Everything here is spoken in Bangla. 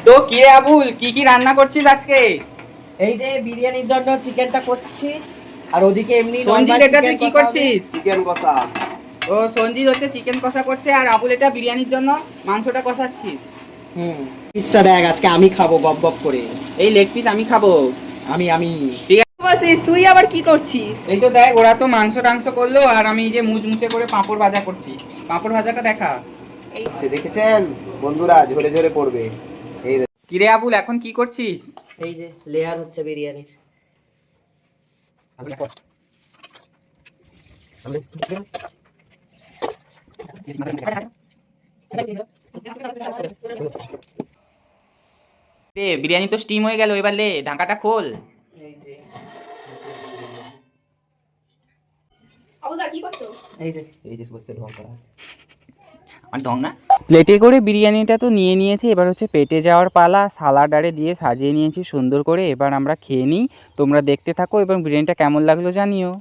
তো কি রে আবুল, কি কি রান্না করছিস আজকে? এই যে বিরিয়ানির জন্য চিকেনটা কষছি, আর ওদিকে এমনি সঞ্জিত, নরমাল এটা তুই চিকেন কি কষা হবে। করছিস? চিকেন কষা। ও সঞ্জিত হচ্ছে চিকেন কষা করছে, আর আবুল এটা বিরিয়ানির জন্য মাংসটা কষাচ্ছিস। পিসটা দেখ, আজকে আমি খাবো গপ গপ করে। এই লেগ পিস আমি খাবো। আমি ঠিক আছে। বসিস তুই আবার কি করছিস? এই তো দেখ, ওরা তো মাংস টাংস করলো, আর আমি যে মুচমুচে করে পাঁপড় ভাজা করছি। পাঁপড় ভাজাটা দেখা। দেখেছেন বন্ধুরা, ঝরে ঝরে পড়বে। এই দেখ। কি রে আবুল, এখন কি করছিস? এই যে লেয়ার হচ্ছে বিরিয়ানির। রে বিরিয়ানি তো স্টিম হয়ে গেল, এবার লে ঢাকাটা খোল। এই যে আবুদা কি করছো? এই যে বসে ঢং করা। আর ঢং না। প্লেটে করে বিরিয়ানিটা তো নিয়ে নিয়েছি, এবার হচ্ছে পেটে যাওয়ার পালা। সালাড আরে দিয়ে সাজিয়ে নিয়েছি সুন্দর করে, এবার আমরা খেয়ে নিই। তোমরা দেখতে থাকো এবং বিরিয়ানিটা কেমন লাগলো জানিও।